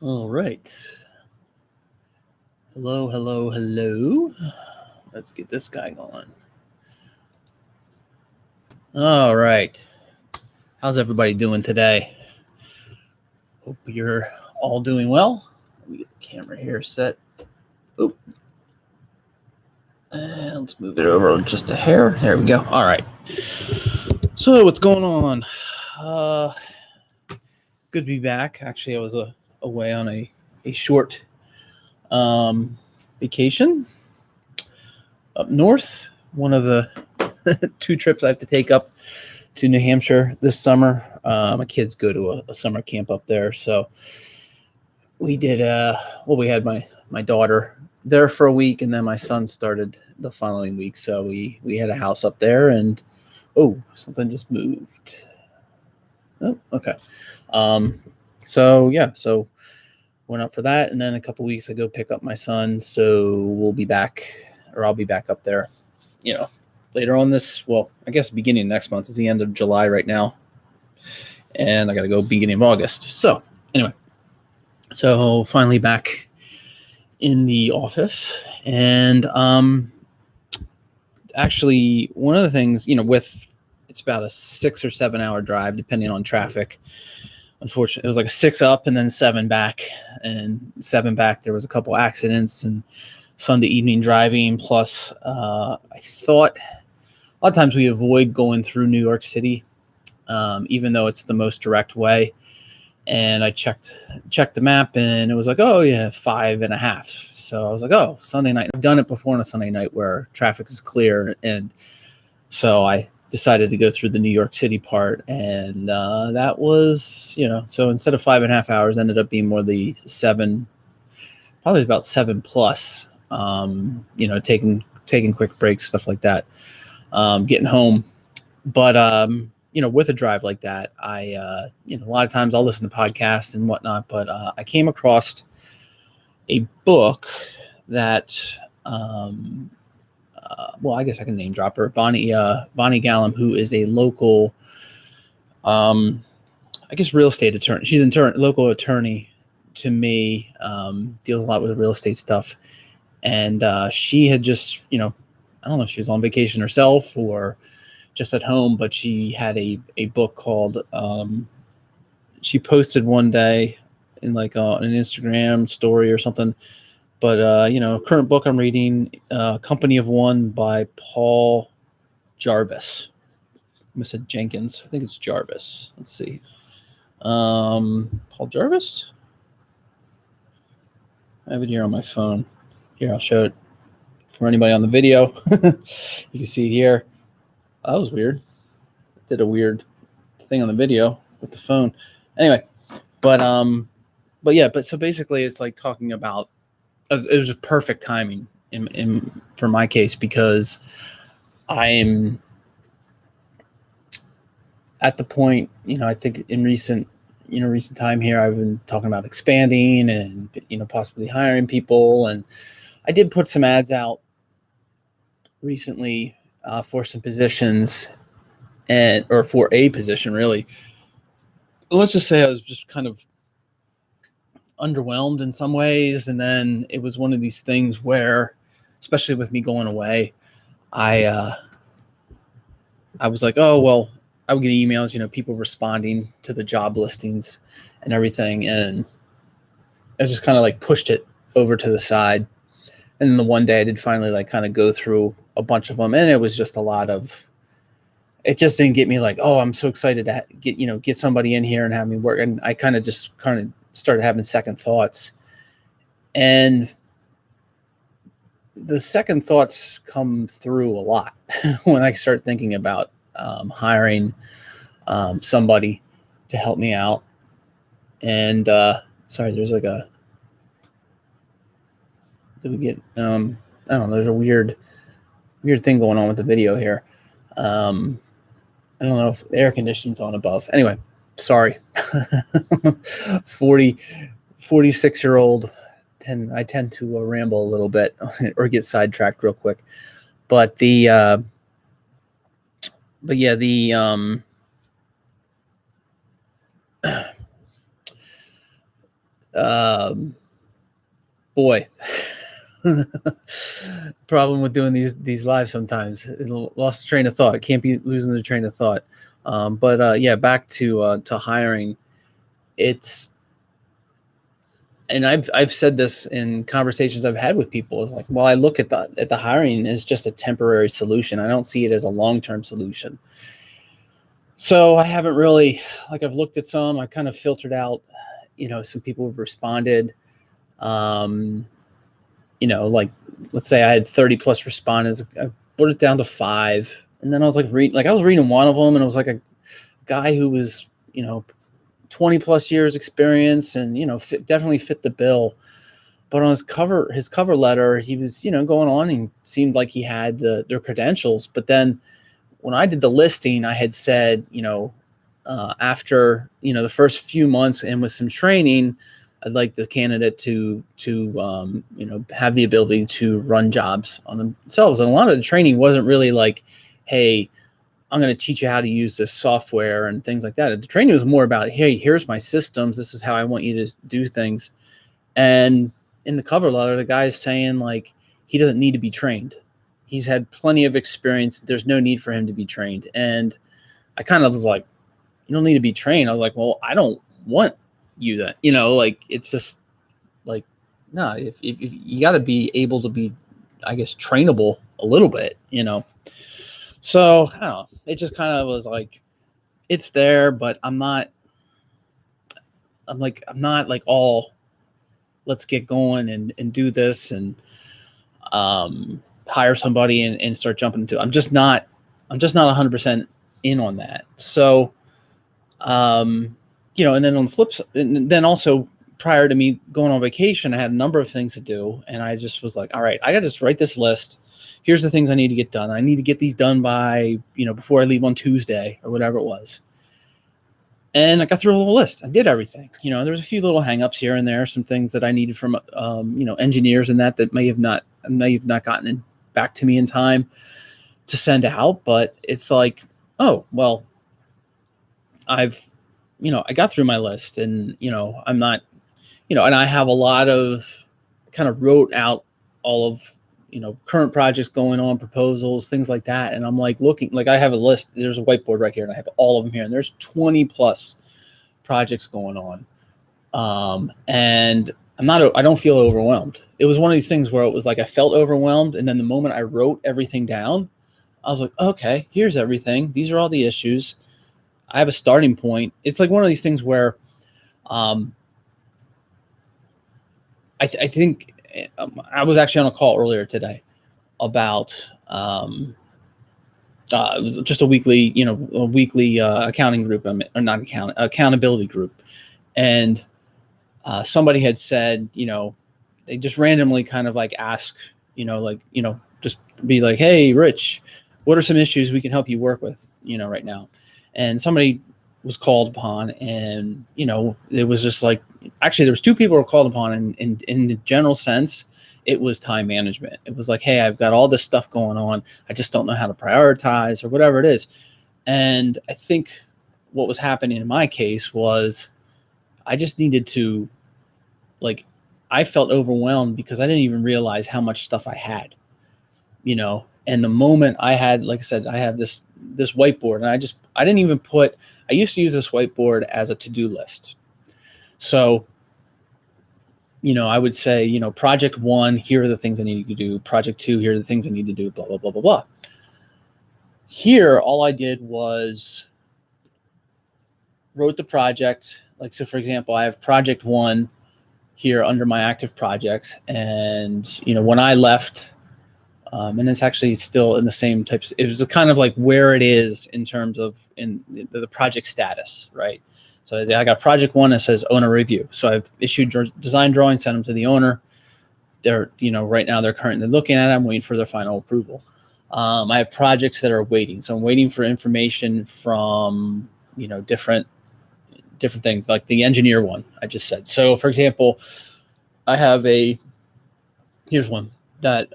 All right. Hello. Let's get this guy going. All right. How's everybody doing today? Hope you're all doing well. Let me get the camera here set. Oop. And let's move it over just a hair. There we go. All right. So what's going on? Good to be back. Actually, I was away on a short vacation up north. One of the two trips I have to take up to New Hampshire this summer. My kids go to a summer camp up there, so we did. We had my daughter there for a week, and then my son started the following week. So we had a house up there, and something just moved. Oh, okay. So went up for that, and then a couple weeks ago pick up my son. So I'll be back up there, later on this. Well, I guess beginning of next month is the end of July right now, and I got to go beginning of August. So anyway, so finally back in the office, and actually one of the things, it's about a 6 or 7 hour drive depending on traffic. Unfortunately, it was like a 6 up and then 7 back, and 7 back. There was a couple accidents and Sunday evening driving. Plus, I thought a lot of times we avoid going through New York City, even though it's the most direct way. And I checked the map, and it was like, 5.5. So I was like, Sunday night. I've done it before on a Sunday night where traffic is clear, and so I decided to go through the New York City part, and that was, so instead of 5.5 hours, ended up being more the 7, probably about 7 plus. Taking quick breaks, stuff like that, getting home. But with a drive like that, I a lot of times I'll listen to podcasts and whatnot. But I came across a book that I guess I can name drop her, Bonnie Gallum, who is a local, real estate attorney. She's a local attorney to me, deals a lot with real estate stuff. And she had just, I don't know if she was on vacation herself or just at home, but she had a book called, she posted one day in like an Instagram story or something. But, current book I'm reading, Company of One by Paul Jarvis. I said Jenkins. I think it's Jarvis. Let's see. Paul Jarvis? I have it here on my phone. Here, I'll show it for anybody on the video. You can see it here. Oh, that was weird. It did a weird thing on the video with the phone. Anyway, but so basically it's like talking about, it was perfect timing for my case, because I'm at the point, I think in recent time here, I've been talking about expanding and, possibly hiring people. And I did put some ads out recently for some positions, or for a position, really. Let's just say I was just kind of underwhelmed in some ways. And then it was one of these things where, especially with me going away, I was like, I would get emails, people responding to the job listings and everything. And I just kind of like pushed it over to the side. And then the one day I did finally like kind of go through a bunch of them. And it was just a lot of, it just didn't get me like, I'm so excited to get somebody in here and have me work. And I kind of started having second thoughts. And the second thoughts come through a lot when I start thinking about hiring somebody to help me out. And sorry, there's like did we get I don't know, there's a weird thing going on with the video here. I don't know if the air conditioning's on above. Anyway, sorry. 46-year-old, I tend to ramble a little bit or get sidetracked real quick. But the Boy, problem with doing these lives sometimes. Lost the train of thought. Can't be losing the train of thought. But yeah, back to hiring. It's and I've said this in conversations I've had with people. Is like, well, I look at the hiring as just a temporary solution. I don't see it as a long-term solution. So I haven't really, like, I've looked at some. I kind of filtered out, some people have responded. Um, like, let's say I had 30 plus respondents. I put it down to 5, and then I was like I was reading one of them, and it was like a guy who was 20 plus years experience, and definitely fit the bill. But on his cover letter, he was going on and seemed like he had their credentials. But then when I did the listing, I had said, after the first few months and with some training, I'd like the candidate to have the ability to run jobs on themselves. And a lot of the training wasn't really like, hey, I'm going to teach you how to use this software and things like that. The training was more about, hey, here's my systems. This is how I want you to do things. And in the cover letter, the guy is saying, like, he doesn't need to be trained. He's had plenty of experience. There's no need for him to be trained. And I kind of was like, you don't need to be trained. I was like, well, I don't want you that, like, it's just like, no, if you got to be able to be, I guess, trainable a little bit, So I don't know. It just kind of was like, it's there, but I'm not like all, let's get going and do this and hire somebody and start jumping into it. I'm just not 100% in on that. So, and then on the flip side, and then also prior to me going on vacation, I had a number of things to do. And I just was like, all right, I got to just write this list. Here's the things I need to get done. I need to get these done by, before I leave on Tuesday or whatever it was. And I got through a whole list. I did everything. There was a few little hangups here and there, some things that I needed from, engineers and that may have not gotten back to me in time to send out. But it's like, oh, well, I got through my list, and, I'm not, and I have a lot of kind of wrote out all of, current projects going on, proposals, things like that. And I'm like looking, like, I have a list. There's a whiteboard right here, and I have all of them here, and there's 20 plus projects going on. And I don't feel overwhelmed. It was one of these things where it was like, I felt overwhelmed. And then the moment I wrote everything down, I was like, okay, here's everything. These are all the issues. I have a starting point. It's like one of these things where, I think I was actually on a call earlier today about, it was just a weekly accounting group, or not accountability group. And somebody had said, they just randomly kind of like ask, just be like, hey, Rich, what are some issues we can help you work with, right now? And somebody was called upon, and, it was just like, actually there was 2 people who were called upon, and in the general sense, it was time management. It was like, hey, I've got all this stuff going on. I just don't know how to prioritize or whatever it is. And I think what was happening in my case was I just needed to, like, I felt overwhelmed because I didn't even realize how much stuff I had, and the moment I had, like I said, I have this whiteboard, and I didn't even I used to use this whiteboard as a to-do list. So, I would say, project 1, here are the things I need to do. Project 2, here are the things I need to do, blah, blah, blah, blah, blah. Here, all I did was wrote the project. Like, so for example, I have project 1 here under my active projects. And, when I left, and it's actually still in the same types, it was kind of like where it is in terms of in the project status, right? So I got project 1 that says owner review. So I've issued design drawings, sent them to the owner. They're, right now they're currently looking at it. I'm waiting for their final approval. I have projects that are waiting. So I'm waiting for information from, different things, like the engineer one I just said. So for example, I have here's one that,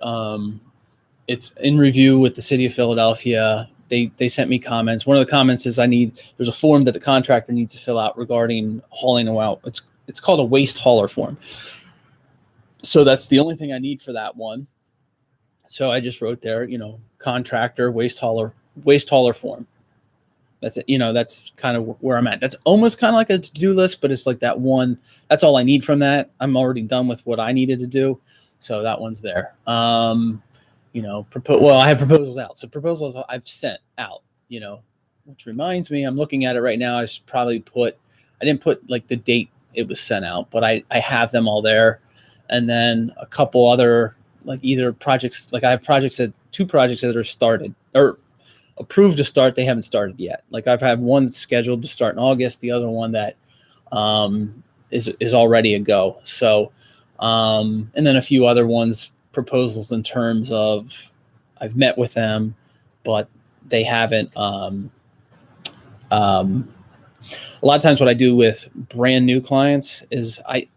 it's in review with the city of Philadelphia. They sent me comments. One of the comments is there's a form that the contractor needs to fill out regarding hauling out. it's called a waste hauler form. So that's the only thing I need for that one. So I just wrote there, contractor waste hauler form. That's it. That's kind of where I'm at. That's almost kind of like a to-do list, but it's like that one. That's all I need from that. I'm already done with what I needed to do. So that one's there. I have proposals out. So proposals I've sent out, which reminds me, I'm looking at it right now. I didn't put like the date it was sent out, but I have them all there. And then a couple other, like either projects, like I have two projects that are started or approved to start. They haven't started yet. Like I've had one that's scheduled to start in August, the other one that is already a go. So, and then a few other ones, proposals in terms of I've met with them, but they haven't. A lot of times what I do with brand new clients is I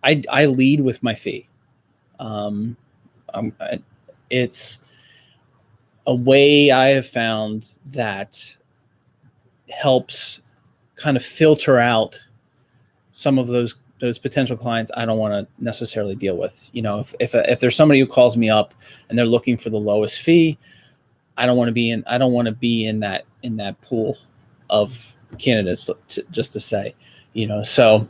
lead with my fee. It's a way I have found that helps kind of filter out some of those potential clients I don't want to necessarily deal with. If there's somebody who calls me up and they're looking for the lowest fee, I don't want to be in that pool of candidates just to say, so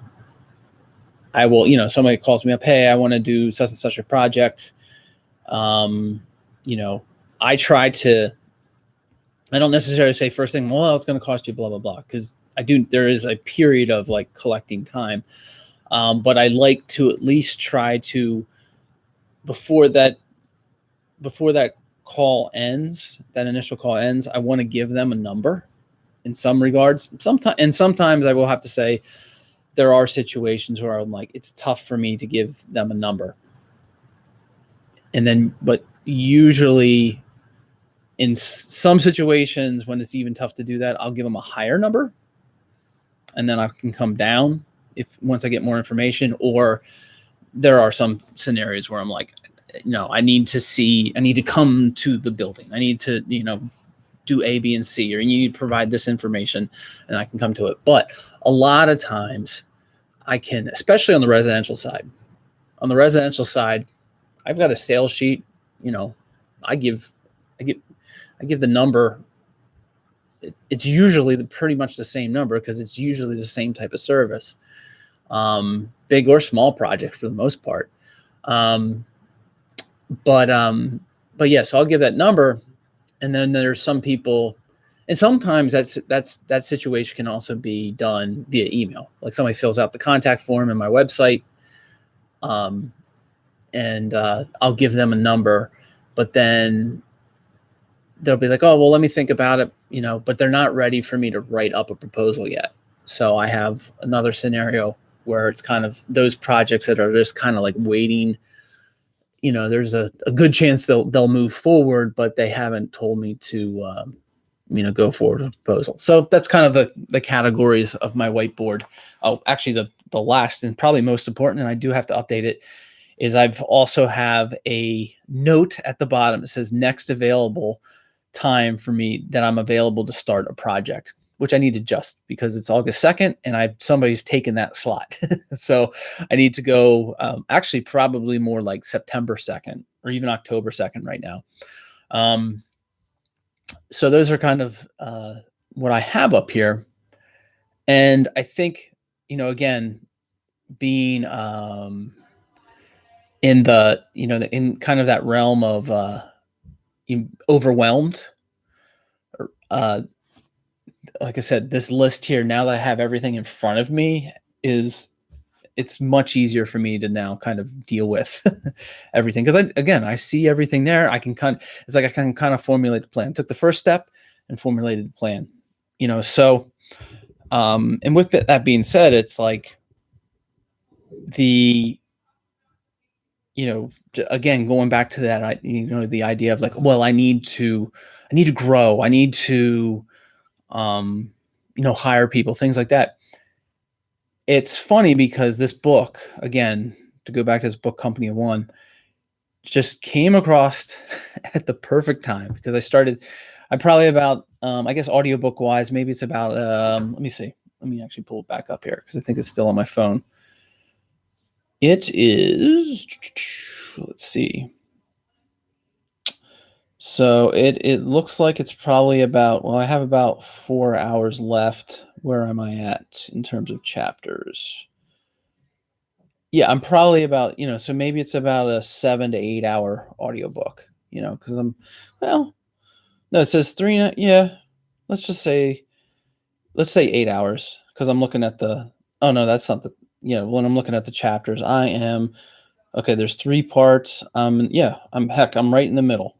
I will, somebody calls me up, hey, I want to do such and such a project. I don't necessarily say first thing, well, it's going to cost you blah, blah, blah. Cause there is a period of like collecting time. But I like to at least try to, before that call ends, that initial call ends, I want to give them a number in some regards. Sometimes I will have to say there are situations where I'm like, it's tough for me to give them a number. But usually in some situations when it's even tough to do that, I'll give them a higher number and then I can come down once I get more information. Or there are some scenarios where I'm like, I need to come to the building. I need to, do A, B, and C, or you need to provide this information and I can come to it. But a lot of times I can, especially on the residential side. On the residential side, I've got a sales sheet. I give the number. It's usually pretty much the same number because it's usually the same type of service, big or small project for the most part. But yeah, so I'll give that number, and then there's some people, and sometimes that situation can also be done via email. Like somebody fills out the contact form in my website, and I'll give them a number, but then they'll be like, oh, well, let me think about it, but they're not ready for me to write up a proposal yet. So I have another scenario where it's kind of those projects that are just kind of like waiting. There's a good chance they'll move forward, but they haven't told me to, go forward with a proposal. So that's kind of the categories of my whiteboard. Oh, actually the last and probably most important, and I do have to update it, is I've also have a note at the bottom. It says next available time for me that I'm available to start a project, which I need to adjust because it's August 2nd and somebody's taken that slot. So I need to go actually probably more like September 2nd or even October 2nd right now. So those are kind of what I have up here. And I think, again, being in in kind of that realm of overwhelmed, like I said, this list here, now that I have everything in front of me, it's much easier for me to now kind of deal with everything. Because I see everything there. I can kind of formulate the plan. Took the first step and formulated the plan, so, and with that being said, it's like again, going back to that, the idea of like, well, I need to grow. I need to, hire people, things like that. It's funny because this book, again, to go back to this book, Company of One, just came across at the perfect time because I probably about, I guess, audiobook wise, maybe it's about, let me see. Let me actually pull it back up here because I think it's still on my phone. It is, let's see. So it looks like it's probably about, well, I have about 4 hours left. Where am I at in terms of chapters? Yeah, I'm probably about, so maybe it's about a 7 to 8 hour audiobook, because well, no, it says 3, yeah, let's just say, let's say 8 hours, because I'm looking at oh no, that's not when I'm looking at the chapters, okay, there's 3 parts. Yeah, I'm right in the middle.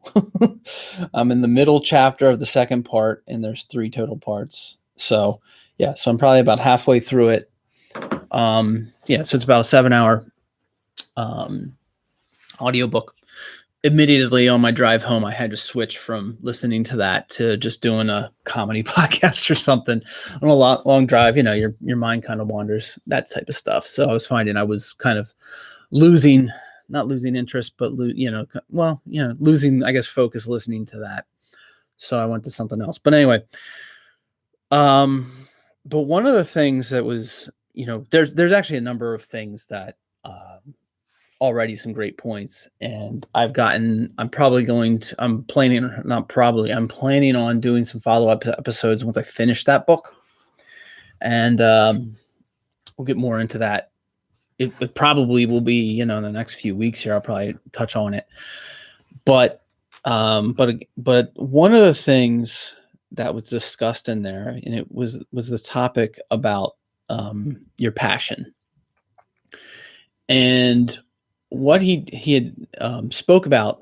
I'm in the middle chapter of the second part, and there's 3 total parts. So, yeah, so I'm probably about halfway through it. Yeah, so it's about a 7-hour audiobook. Admittedly, on my drive home, I had to switch from listening to that to just doing a comedy podcast or something. On a long drive, your mind kind of wanders, that type of stuff. So I was finding I was kind of not losing interest, but losing, I guess, focus listening to that. So I went to something else. But anyway, but one of the things that was, there's actually a number of things that already some great points, and I'm planning on doing some follow-up episodes once I finish that book, and we'll get more into that. It probably will be, in the next few weeks here. I'll probably touch on it, but one of the things that was discussed in there, and it was the topic about your passion. And what he had spoke about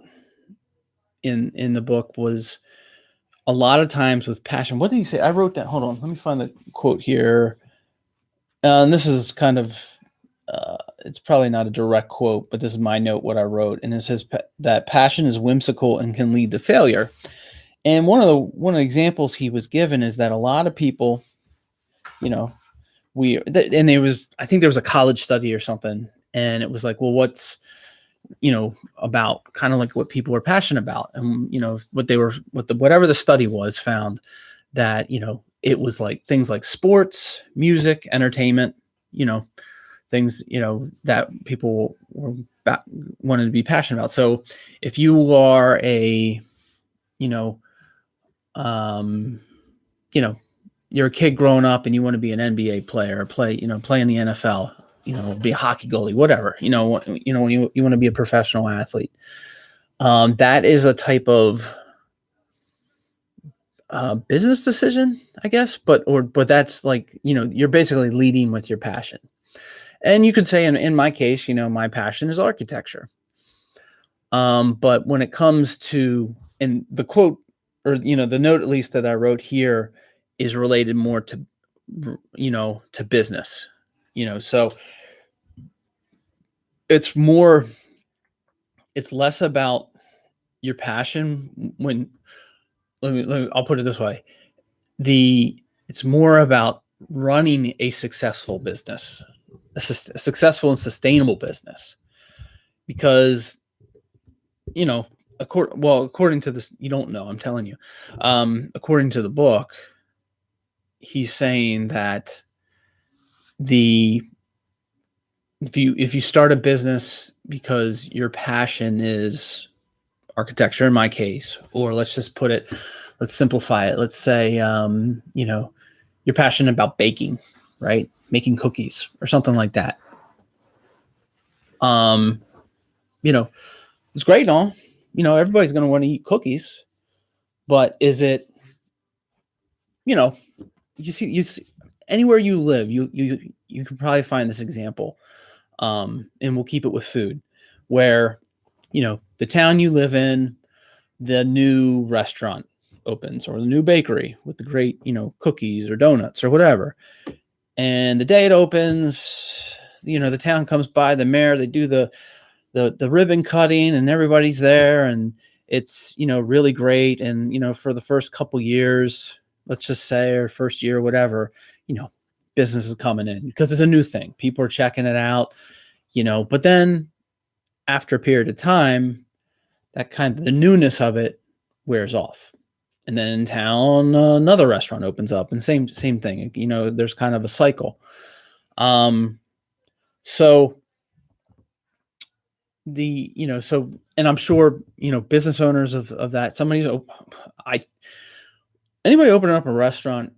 in the book was a lot of times with passion. What did he say? I wrote that. Hold on, let me find the quote here. And this is kind of it's probably not a direct quote, but this is my note, what I wrote, and it says that passion is whimsical and can lead to failure. And one of the examples he was given is that a lot of people, I think there was a college study or something, and it was like, well, what's about kind of like what people were passionate about, and whatever the study was found that it was like things like sports, music, entertainment, things that people wanted to be passionate about. So if you are a you're a kid growing up and you want to be an NBA player, play in the NFL, be a hockey goalie, whatever, when you want to be a professional athlete. That is a type of business decision, I guess, but that's like, you're basically leading with your passion. And you could say in my case, my passion is architecture. But when it comes to, and the quote, or, the note at least that I wrote here is related more to, to business, so it's less about your passion I'll put it this way. It's more about running a successful business, a successful and sustainable business, because, according to this, you don't know, I'm telling you, according to the book, he's saying that if you start a business because your passion is architecture, in my case, or let's simplify it. Let's say, you're passionate about baking, right? Making cookies or something like that. It's great and all, everybody's going to want to eat cookies, but is it, you see anywhere you live, you can probably find this example. And we'll keep it with food, where, the town you live in, the new restaurant opens, or the new bakery with the great, cookies or donuts or whatever. And the day it opens, the town comes by, the mayor, they do the ribbon cutting, and everybody's there, and it's, really great. And, for the first couple years, let's just say, or first year, whatever, business is coming in because it's a new thing. People are checking it out, but then after a period of time, that kind of the newness of it wears off. And then in town, another restaurant opens up, and same thing. There's kind of a cycle. So so, and I'm sure, business owners of that, I, anybody opening up a restaurant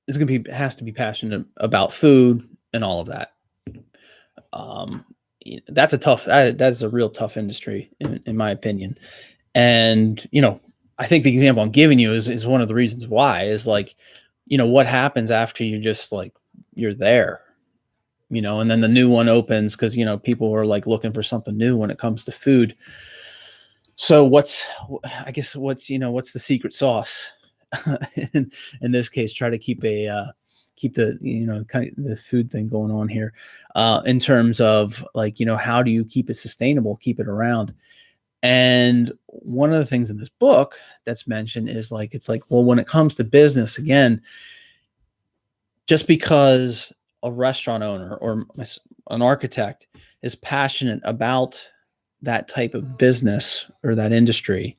has to be passionate about food and all of that. Um, that's a real tough industry in my opinion. And, I think the example I'm giving you is one of the reasons why is like, what happens after you just like, you're there, and then the new one opens because, people are like looking for something new when it comes to food. So what's the secret sauce? in this case, try to keep the, kind of the food thing going on here, in terms of like, how do you keep it sustainable, keep it around? And one of the things in this book that's mentioned is like, it's like, well, when it comes to business, again, just because a restaurant owner or an architect is passionate about that type of business or that industry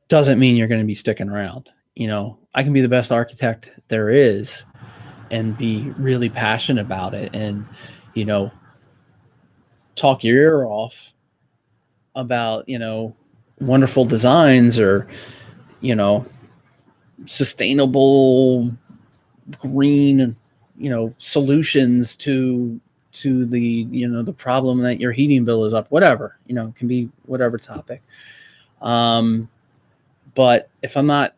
doesn't mean you're going to be sticking around. I can be the best architect there is and be really passionate about it and, talk your ear off about, wonderful designs or, sustainable green, solutions to the problem that your heating bill is up, whatever, it can be whatever topic. But if I'm not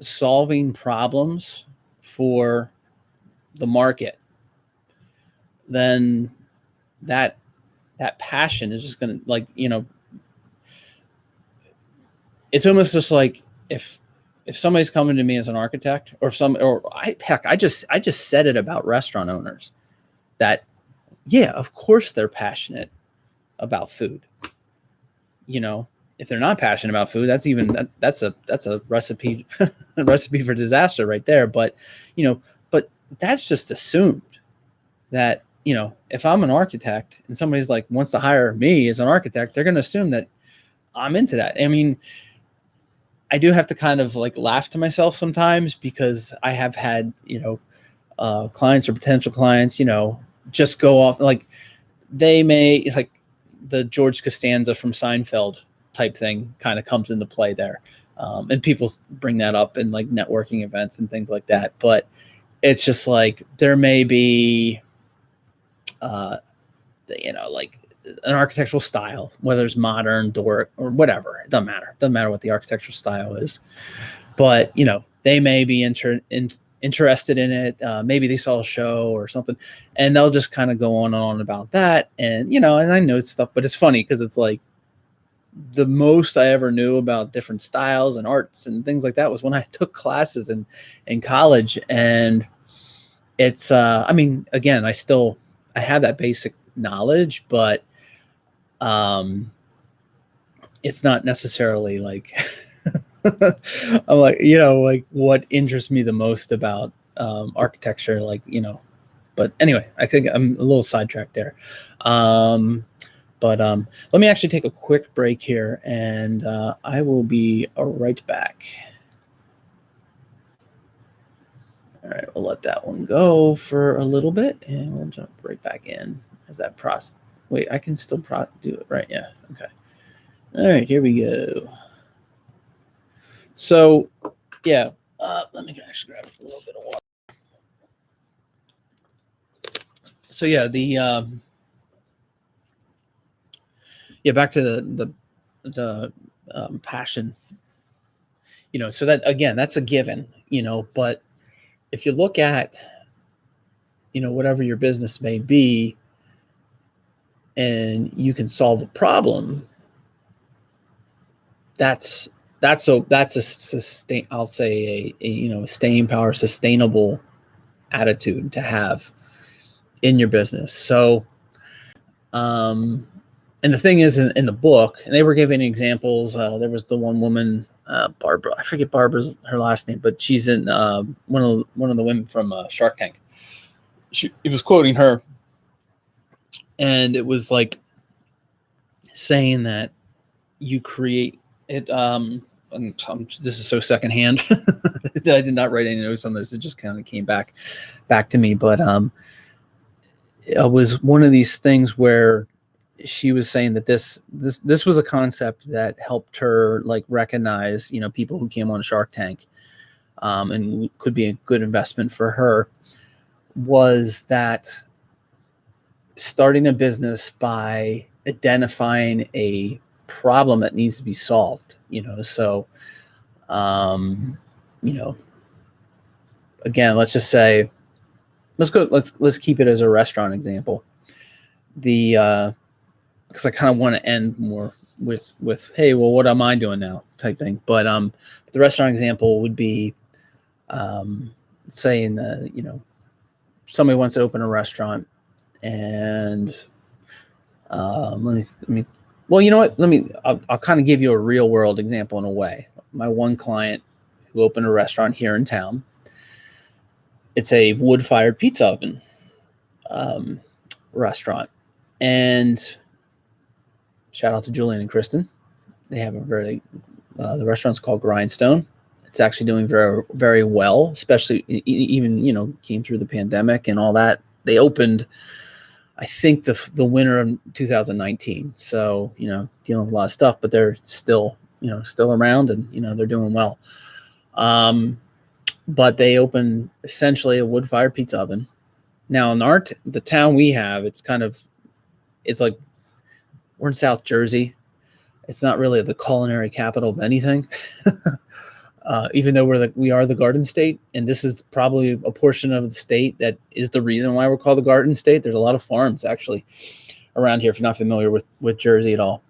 solving problems for the market, then that passion is just going to, like, it's almost just like if somebody's coming to me as an architect I just said it about restaurant owners that, yeah, of course they're passionate about food. If they're not passionate about food, that's a recipe for disaster right there. But that's just assumed that, if I'm an architect and somebody's like wants to hire me as an architect, they're going to assume that I'm into that. I mean, I do have to kind of like laugh to myself sometimes because I have had, clients or potential clients, just go off, like they may, like the George Costanza from Seinfeld type thing kind of comes into play there. And people bring that up in like networking events and things like that. But it's just like, there may be, like an architectural style, whether it's modern, Doric, or whatever. It doesn't matter. It doesn't matter what the architectural style is. But, they may be interested in it. Maybe they saw a show or something, and they'll just kind of go on and on about that. And, and I know stuff, but it's funny because it's like the most I ever knew about different styles and arts and things like that was when I took classes in college. And it's, I mean, again, I have that basic knowledge, but it's not necessarily like I'm like, like what interests me the most about architecture, like, but anyway, I think I'm a little sidetracked there. But let me actually take a quick break here, and I will be right back. All right, we'll let that one go for a little bit, and we'll jump right back in as that process. Wait, I can still do it, right? Yeah, okay. All right, here we go. So, yeah, let me actually grab a little bit of water. So, yeah, back to the passion. So that, again, that's a given. But if you look at, whatever your business may be, and you can solve a problem, that's a sustain. I'll say a staying power, sustainable attitude to have in your business. So, and the thing is, in the book, and they were giving examples. There was the one woman, Barbara. I forget her last name, but she's in one of the women from Shark Tank. He was quoting her, and it was like saying that you create it. This is so secondhand. I did not write any notes on this. It just kind of came back to me. But it was one of these things where she was saying that this was a concept that helped her like recognize, people who came on Shark Tank, and could be a good investment for her, was that starting a business by identifying a problem that needs to be solved, so, you know, again, let's just say, let's keep it as a restaurant example. Because I kind of want to end more with hey, well, what am I doing now type thing. But the restaurant example would be, saying that, somebody wants to open a restaurant, and let me well, you know what, I'll kind of give you a real world example in a way. My one client who opened a restaurant here in town, it's a wood-fired pizza oven restaurant. And shout out to Julian and Kristen. They have the restaurant's called Grindstone. It's actually doing very, very well, especially even, came through the pandemic and all that. They opened, I think, the winter of 2019. So, dealing with a lot of stuff, but they're still around, and, they're doing well. But they opened essentially a wood-fired pizza oven. Now, in the town we have, it's like we're in South Jersey. It's not really the culinary capital of anything, even though we are the Garden State, and this is probably a portion of the state that is the reason why we're called the Garden State. There's a lot of farms actually around here. If you're not familiar with Jersey at all,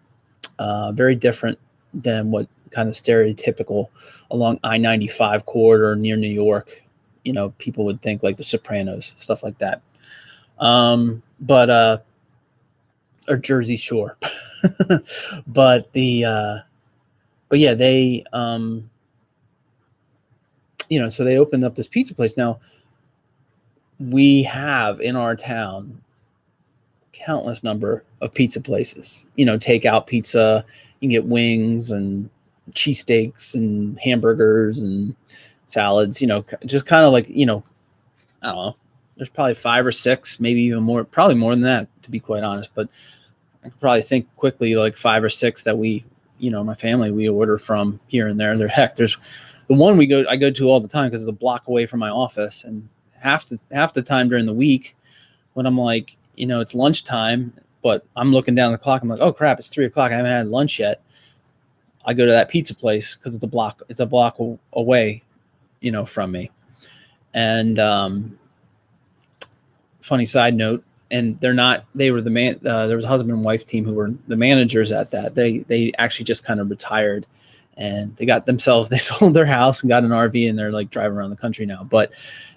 very different than what kind of stereotypical along I-95 corridor near New York. People would think like the Sopranos, stuff like that. Or Jersey Shore. but yeah, they, so they opened up this pizza place. Now, we have in our town countless number of pizza places, takeout pizza. You can get wings and cheesesteaks and hamburgers and salads, just kind of like, I don't know, there's probably 5 or 6, maybe even more, probably more than that, to be quite honest. But I could probably think quickly like 5 or 6 that we, my family, we order from here and there. There's the one I go to all the time because it's a block away from my office. And half the time during the week when I'm like, it's lunchtime, but I'm looking down the clock, I'm like, oh crap, it's 3 o'clock. I haven't had lunch yet. I go to that pizza place because it's a block away, from me. And funny side note, and they were there was a husband and wife team who were the managers at that. They actually just kind of retired, and they sold their house and got an RV, and they're like driving around the country now. But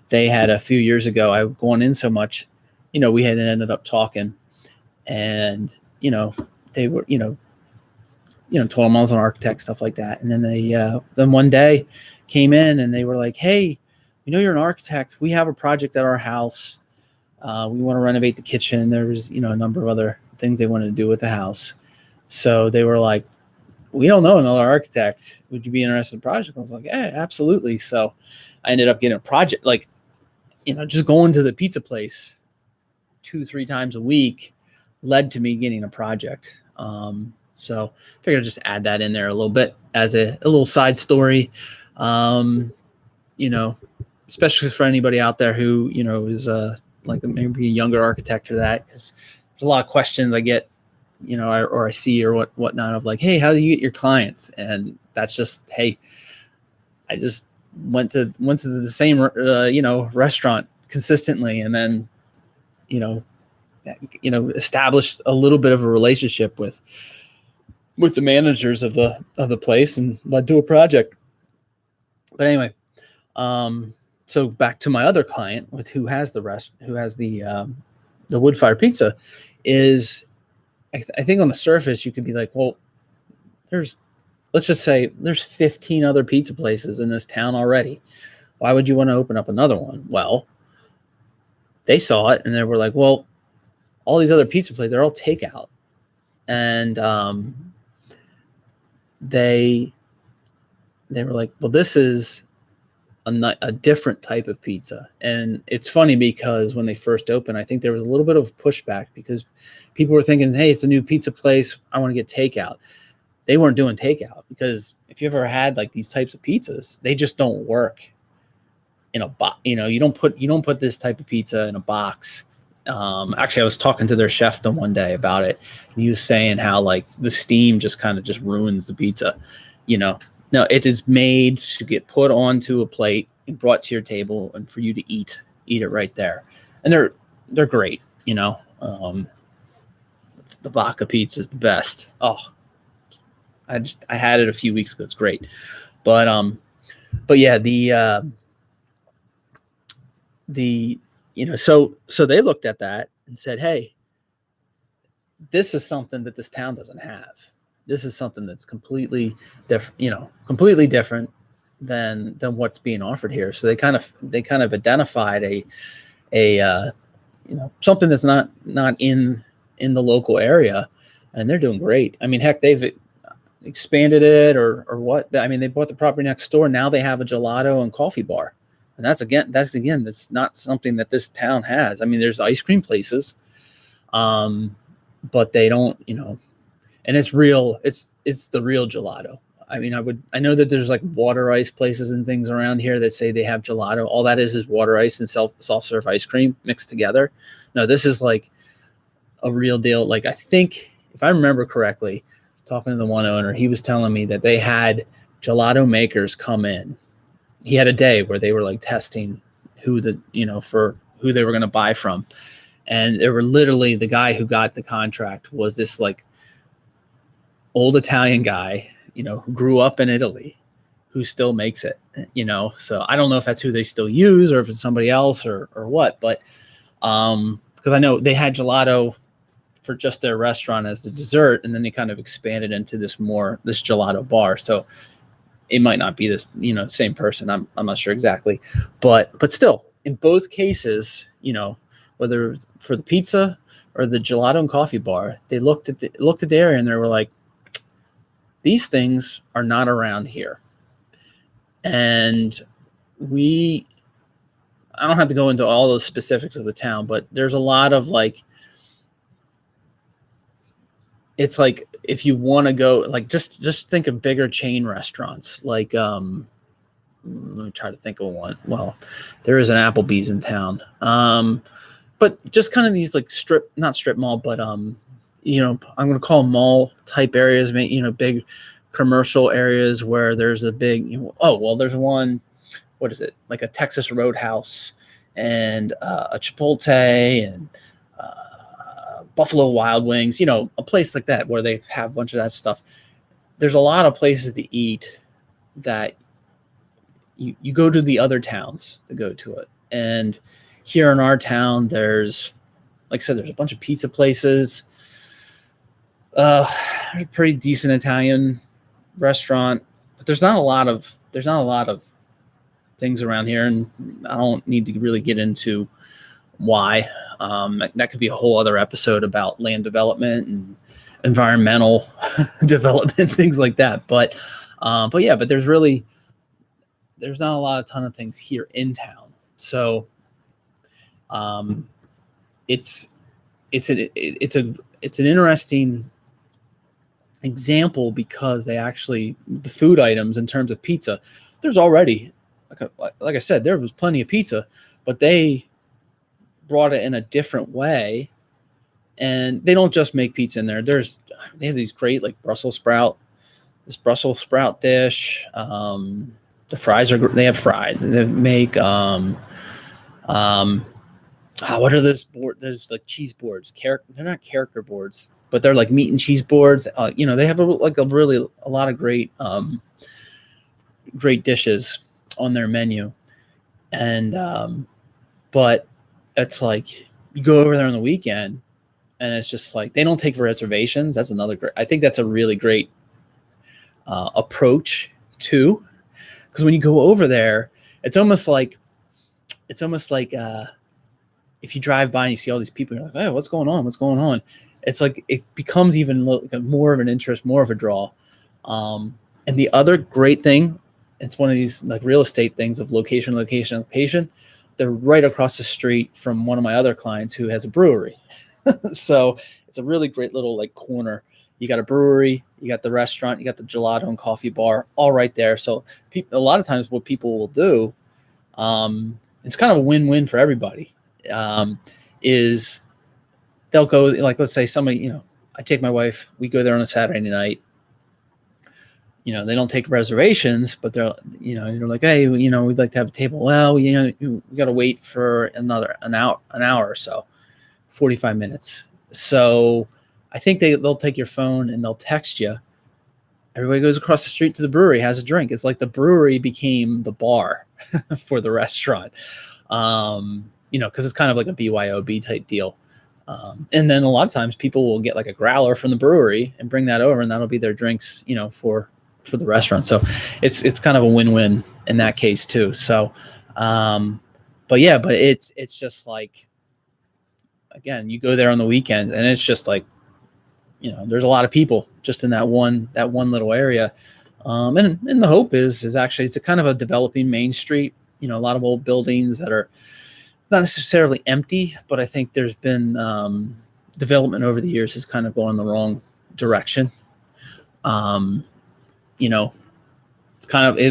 they had a few years ago, I gone in so much, we had ended up talking, and, they were, told them I was an architect, stuff like that. And then then one day came in and they were like, hey, you're an architect. We have a project at our house. We want to renovate the kitchen. There was, a number of other things they wanted to do with the house. So they were like, we don't know another architect. Would you be interested in the project? I was like, yeah, absolutely. So I ended up getting a project, like, just going to the pizza place 2-3 times a week led to me getting a project. So I figured I'd just add that in there a little bit as a little side story, especially for anybody out there who, is like maybe a younger architect or that, because there's a lot of questions I get, or I see or whatnot of like, hey, how do you get your clients? And that's just, hey, I just went to the same, restaurant consistently, and then, established a little bit of a relationship with the managers of the place, and led to a project. But anyway, so back to my other client who has the wood-fired pizza, is I think on the surface you could be like, well, let's just say there's 15 other pizza places in this town already. Why would you want to open up another one? Well, they saw it and they were like, well, all these other pizza places, they're all takeout. And they were like, well, this is a different type of pizza. And it's funny because when they first opened, I think there was a little bit of pushback because people were thinking, hey, it's a new pizza place, I want to get takeout. They weren't doing takeout because if you ever had like these types of pizzas, they just don't work in a box. You don't put this type of pizza in a box. Actually, I was talking to their chef the one day about it, and he was saying how like the steam just kind of just ruins the pizza. No, it is made to get put onto a plate and brought to your table, and for you to eat it right there. And they're great. The vodka pizza is the best. Oh, I had it a few weeks ago. It's great, but yeah, so they looked at that and said, hey, this is something that this town doesn't have. This is something that's completely different than what's being offered here. So they kind of identified a something that's not in the local area, and they're doing great. I mean, heck, they've expanded it or what. I mean, they bought the property next door. Now they have a gelato and coffee bar. And that's not something that this town has. I mean, there's ice cream places, but they don't, and it's real. It's the real gelato. I mean, I know that there's like water ice places and things around here that say they have gelato. All that is water ice and soft serve ice cream mixed together. No, this is like a real deal. Like, I think if I remember correctly, talking to the one owner, he was telling me that they had gelato makers come in. He had a day where they were like testing for who they were going to buy from. And they were literally, the guy who got the contract was this like old Italian guy, who grew up in Italy, who still makes it, so I don't know if that's who they still use or if it's somebody else or what, but because I know they had gelato for just their restaurant as the dessert, and then they kind of expanded into this gelato bar. So it might not be this, same person. I'm not sure exactly, but still, in both cases, whether for the pizza or the gelato and coffee bar, they looked at the area and they were like, these things are not around here. And I don't have to go into all the specifics of the town, but there's a lot of like, it's like, if you want to go, like, just think of bigger chain restaurants. Like, let me try to think of one. Well, there is an Applebee's in town. But just kind of these like not strip mall, but, I'm going to call them mall type areas, big commercial areas where there's a big, there's one, what is it? Like a Texas Roadhouse and a Chipotle and Buffalo Wild Wings, a place like that where they have a bunch of that stuff. There's a lot of places to eat that you go to the other towns to go to it. And here in our town, there's, like I said, there's a bunch of pizza places, a pretty decent Italian restaurant, but there's not a lot of things around here, and I don't need to really get into why. That could be a whole other episode about land development and environmental development, things like that. But there's not a ton of things here in town. So it's an interesting example because the food items in terms of pizza, there's already, like I said, there was plenty of pizza, but they brought it in a different way, and they don't just make pizza in there. They have these great like Brussels sprout dish. The fries they have fries, and they make what are those boards? There's like cheese boards. They're not character boards, but they're like meat and cheese boards. They have a lot of great dishes on their menu, and but it's like you go over there on the weekend, and it's just like they don't take reservations. That's another great. I think that's a really great approach too, because when you go over there, it's almost like if you drive by and you see all these people, you're like, "Oh, what's going on? What's going on?" It's like it becomes even more of an interest, more of a draw. And the other great thing it's one of these like real estate things of location, location, location. They're right across the street from one of my other clients who has a brewery. So it's a really great little like corner. You got a brewery, you got the restaurant, you got the gelato and coffee bar, all right there. So a lot of times what people will do, it's kind of a win-win for everybody, is they'll go, like, let's say somebody, I take my wife, we go there on a Saturday night. They don't take reservations, but they're like, hey, we'd like to have a table. Well, we got to wait for an hour or so, 45 minutes. So I think they'll take your phone and they'll text you. Everybody goes across the street to the brewery, has a drink. It's like the brewery became the bar for the restaurant, because it's kind of like a BYOB type deal. And then a lot of times people will get like a growler from the brewery and bring that over, and that'll be their drinks, for the restaurant. So it's kind of a win-win in that case too. So, but it's just like, again, you go there on the weekends and it's just like, there's a lot of people just in that one little area. And the hope is actually it's a kind of a developing main street, a lot of old buildings that are not necessarily empty, but I think there's been development over the years has kind of gone in the wrong direction. It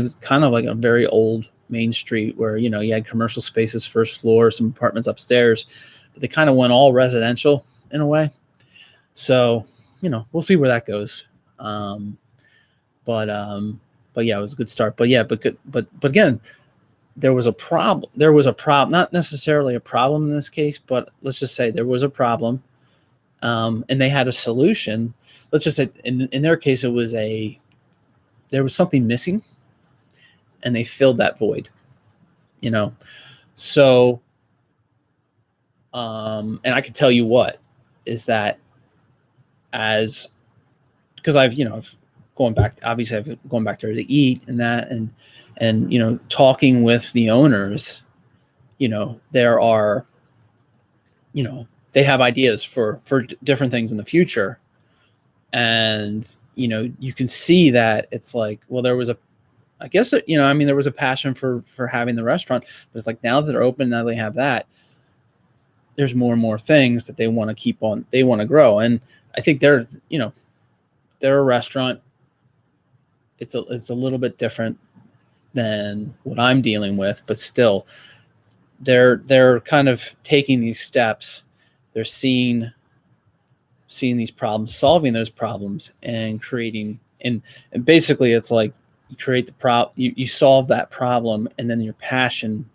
was kind of like a very old main street where, you had commercial spaces, first floor, some apartments upstairs, but they kind of went all residential in a way. So, we'll see where that goes. But yeah, it was a good start, but again, there was a problem, not necessarily a problem in this case, but let's just say there was a problem, and they had a solution. Let's just say in their case, there was something missing and they filled that void, So, and I can tell you what is that because I've gone back there to eat and that, and talking with the owners, there are, they have ideas for different things in the future. And, you can see that it's like, well, there was there was a passion for having the restaurant, but it's like now that they're open, now they have that, there's more and more things that they want to grow. And I think they're a restaurant. It's a little bit different than what I'm dealing with, but still they're kind of taking these steps. They're seeing these problems, solving those problems, and creating, and basically it's like you create the problem, you solve that problem, and then your passion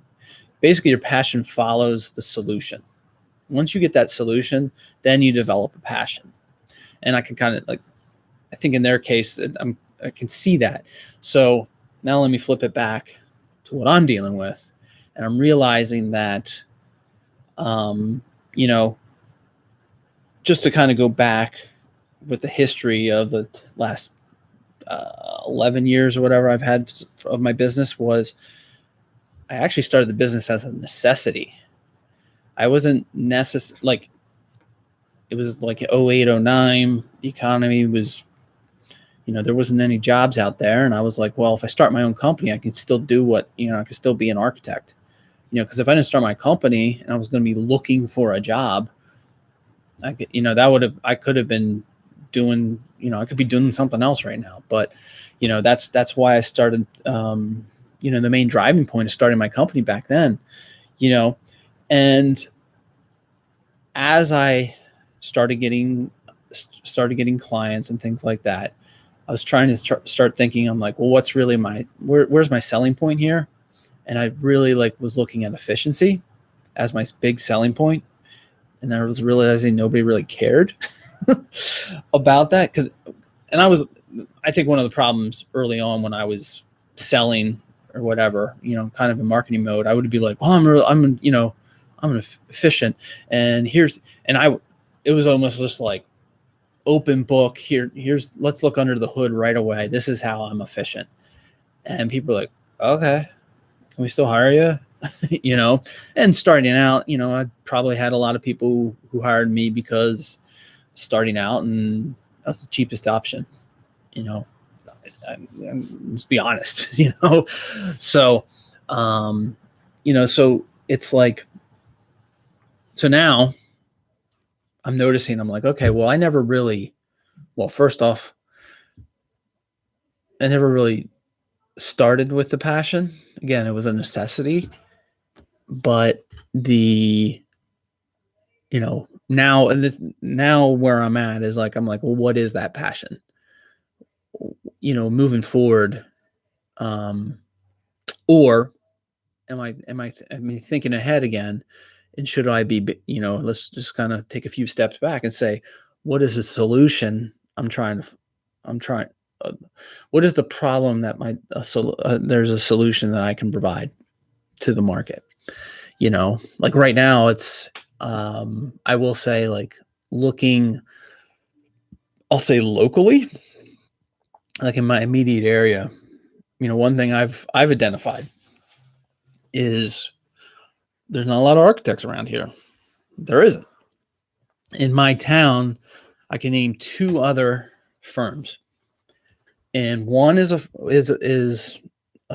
follows the solution. Once you get that solution, then you develop a passion. And I can kind of I think in their case, I can see that. So now let me flip it back to what I'm dealing with. And I'm realizing that, just to kind of go back with the history of the last 11 years or whatever I've had of my business, was I actually started the business as a necessity. I wasn't it was like 08, 09, the economy was, there wasn't any jobs out there. And I was like, well, if I start my own company, I can still do I can still be an architect, because if I didn't start my company and I was going to be looking for a job, I could have been doing, I could be doing something else right now. But, that's why I started, the main driving point of starting my company back then, and as I started getting clients and things like that, I was trying to start thinking, I'm like, well, what's really where's my selling point here? And I really was looking at efficiency as my big selling point. And then I was realizing nobody really cared about that. I think one of the problems early on when I was selling or whatever, kind of in marketing mode, I would be like, well, I'm efficient. And it was almost just like open book. Let's look under the hood right away. This is how I'm efficient. And people are like, okay, can we still hire you? And starting out, I probably had a lot of people who hired me because starting out, and that's the cheapest option, let's be honest, So, so it's like, so now I'm noticing, I'm like, okay, well, first off, I never really started with the passion. Again, it was a necessity, but now where I'm at is like, I'm like, well, what is that passion? Moving forward, or am I thinking ahead again? And should I be, let's just kind of take a few steps back and say, what is the solution I'm trying, what is the problem that there's a solution that I can provide to the market? Like right now it's, I will say, like, I'll say locally, like in my immediate area, one thing I've identified is there's not a lot of architects around here. There isn't. In my town, I can name two other firms, and one is a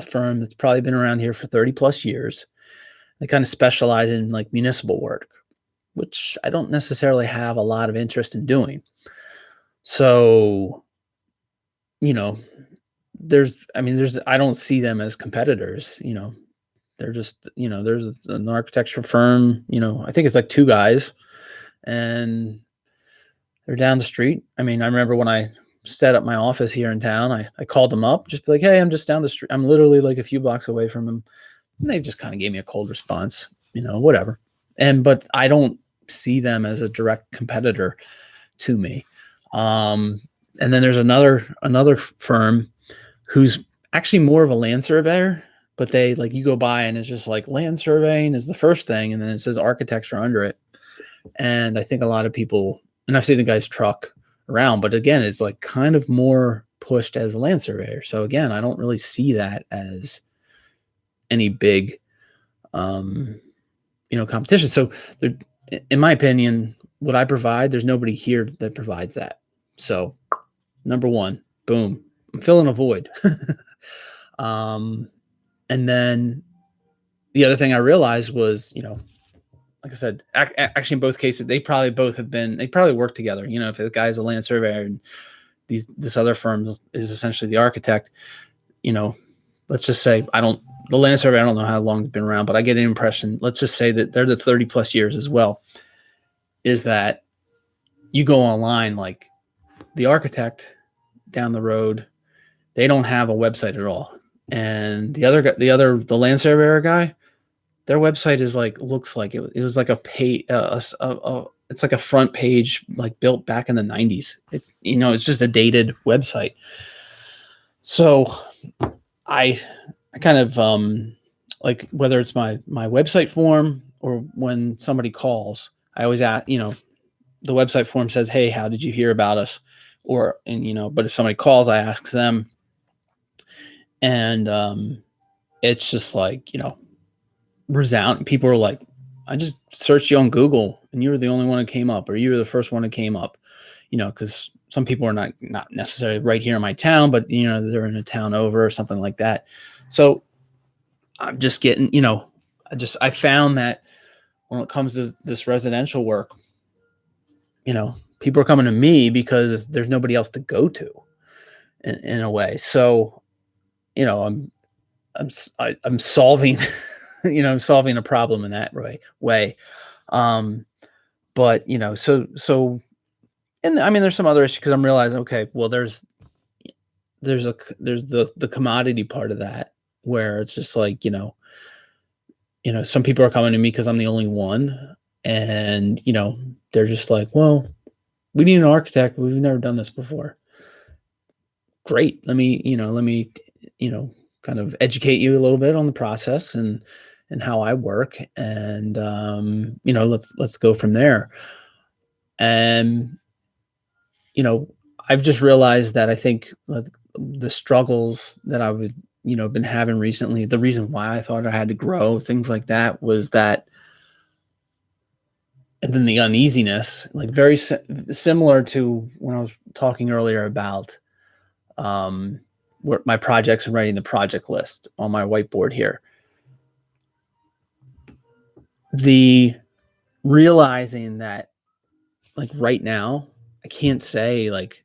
firm that's probably been around here for 30 plus years. They kind of specialize in like municipal work, which I don't necessarily have a lot of interest in doing. So, I don't see them as competitors. They're just, there's an architecture firm, I think it's like two guys, and they're down the street. I remember when I set up my office here in town, I called them up, just be like, hey, I'm just down the street. I'm literally like a few blocks away from them. And they just kind of gave me a cold response, whatever. But I don't see them as a direct competitor to me. And then there's another firm who's actually more of a land surveyor, but they, like, you go by and it's just like land surveying is the first thing, and then it says architecture under it. And I think a lot of people, and I've seen the guy's truck around, but again, it's like kind of more pushed as a land surveyor. So again, I don't really see that as any big, competition. So there, in my opinion, what I provide, there's nobody here that provides that. So number one, boom, I'm filling a void. And then the other thing I realized was, like I said, actually in both cases, they probably work together. If the guy's a land surveyor and this other firm is essentially the architect, let's just say the land surveyor, I don't know how long it's been around, but I get an impression, let's just say that they're the 30 plus years as well, is that you go online, like the architect down the road, they don't have a website at all. And the land surveyor guy, their website is like, looks like it was like a page, it's like a front page, like built back in the 90s. It's just a dated website. So I kind of, like, whether it's my website form or when somebody calls, I always ask, the website form says, hey, how did you hear about us? But if somebody calls, I ask them. And it's just like, resound. People are like, I just searched you on Google and you were the only one that came up, or you were the first one that came up, because some people are not necessarily right here in my town, but they're in a town over or something like that. So I'm just getting, I found that when it comes to this residential work, people are coming to me because there's nobody else to go to in a way. So, I'm solving, I'm solving a problem in that way. But so, and there's some other issues because I'm realizing, okay, well, there's the commodity part of that where it's just like, some people are coming to me because I'm the only one, and they're just like, well, we need an architect. We've never done this before. Great. Let me kind of educate you a little bit on the process and how I work, and let's go from there. And I've just realized that I think the struggles that I would been having recently, the reason why I thought I had to grow, things like that, was that, and then the uneasiness, like very similar to when I was talking earlier about my projects and writing the project list on my whiteboard here. The realizing that, like, right now, I can't say, like,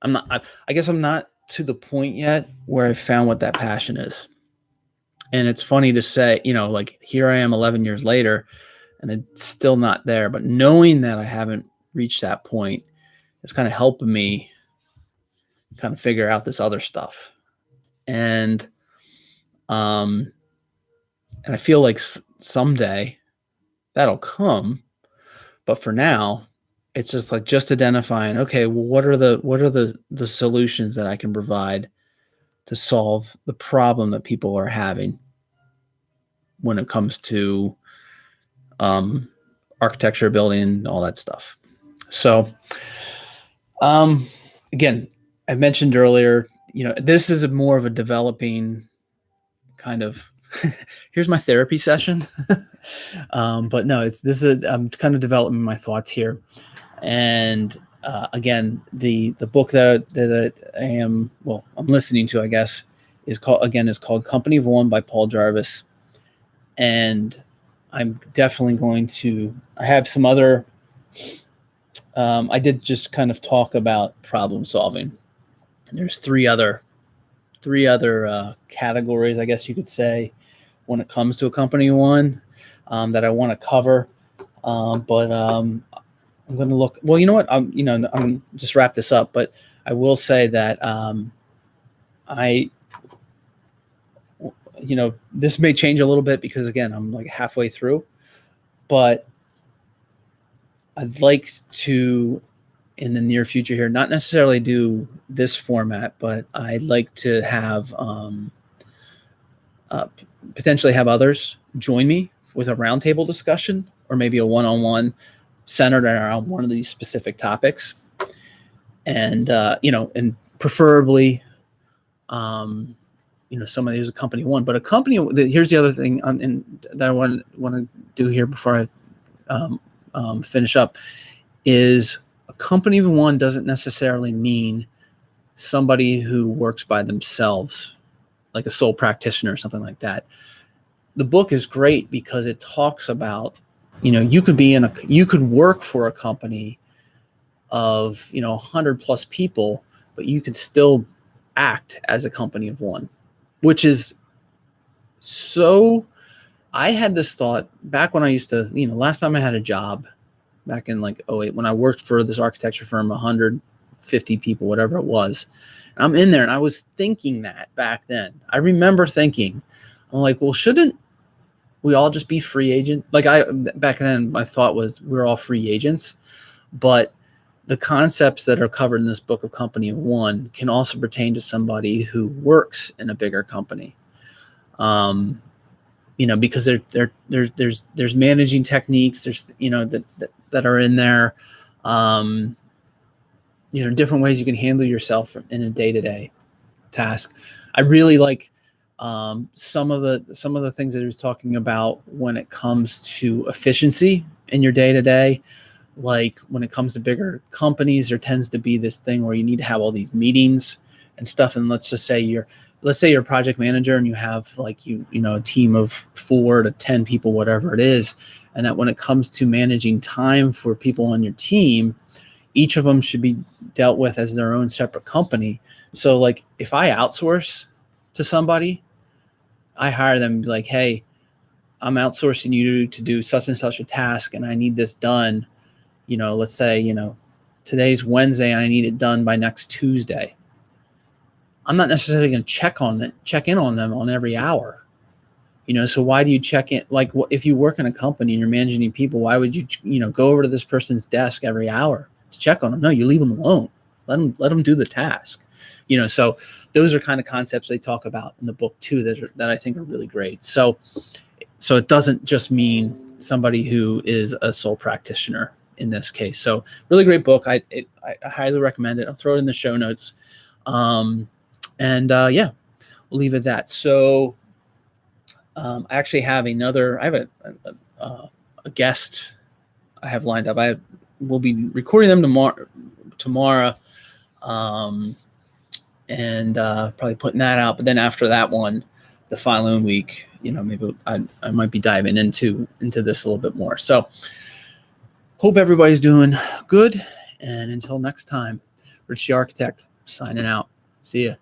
I guess I'm not to the point yet where I found what that passion is. And it's funny to say, like, here I am 11 years later and it's still not there, but knowing that I haven't reached that point is kind of helping me kind of figure out this other stuff. And I feel like someday that'll come, but for now, it's just identifying, okay, well, what are the solutions that I can provide to solve the problem that people are having when it comes to architecture, building, all that stuff. So, again, I mentioned earlier, this is more of a developing kind of here's my therapy session. But no, I'm kind of developing my thoughts here. And again, the book that I'm listening to, I guess, is called Company of One by Paul Jarvis. And I'm definitely going to, I have some other, I did just kind of talk about problem solving. And there's three other categories, I guess you could say, when it comes to a Company of One, that I want to cover. But I'm going to look, well, you know what? I'm just wrap this up, but I will say that, this may change a little bit because, again, I'm like halfway through, but I'd like to, in the near future here, not necessarily do this format, but I'd like to have, potentially have others join me with a roundtable discussion, or maybe a one-on-one centered around one of these specific topics. And, and preferably, some of these a Company One, but a company. Here's the other thing that I want to do here before I finish up is a Company of One doesn't necessarily mean somebody who works by themselves, like a sole practitioner or something like that. The book is great because it talks about, you could work for a company of, 100 plus people, but you could still act as a Company of One, which is so. I had this thought back when I used to, last time I had a job back in like 2008, when I worked for this architecture firm, 150 people, whatever it was. I'm in there and I was thinking that back then. I remember thinking, I'm like, well, shouldn't we all just be free agent? Back then my thought was we're all free agents, but the concepts that are covered in this book of Company of One can also pertain to somebody who works in a bigger company. Because there's managing techniques, there's, that are in there, different ways you can handle yourself in a day-to-day task. I really like some of the things that he was talking about when it comes to efficiency in your day-to-day. Like when it comes to bigger companies, there tends to be this thing where you need to have all these meetings and stuff. And let's say you're a project manager and you have a team of 4 to 10 people, whatever it is. And that when it comes to managing time for people on your team, each of them should be dealt with as their own separate company. So like if I outsource to somebody, I hire them and be like, hey, I'm outsourcing you to do such and such a task and I need this done. Let's say, today's Wednesday and I need it done by next Tuesday. I'm not necessarily going to check in on them on every hour. So why do you check in? Like if you work in a company and you're managing people, why would you, go over to this person's desk every hour to check on them? No, you leave them alone. Let them do the task. So those are kind of concepts they talk about in the book too, that I think are really great. So it doesn't just mean somebody who is a sole practitioner in this case. So really great book. I highly recommend it. I'll throw it in the show notes. We'll leave it at that. So I actually have a guest I have lined up. We'll be recording them tomorrow. and probably putting that out. But then after that one, the following week, maybe I might be diving into this a little bit more. So hope everybody's doing good. And until next time, Rich the Architect signing out. See ya.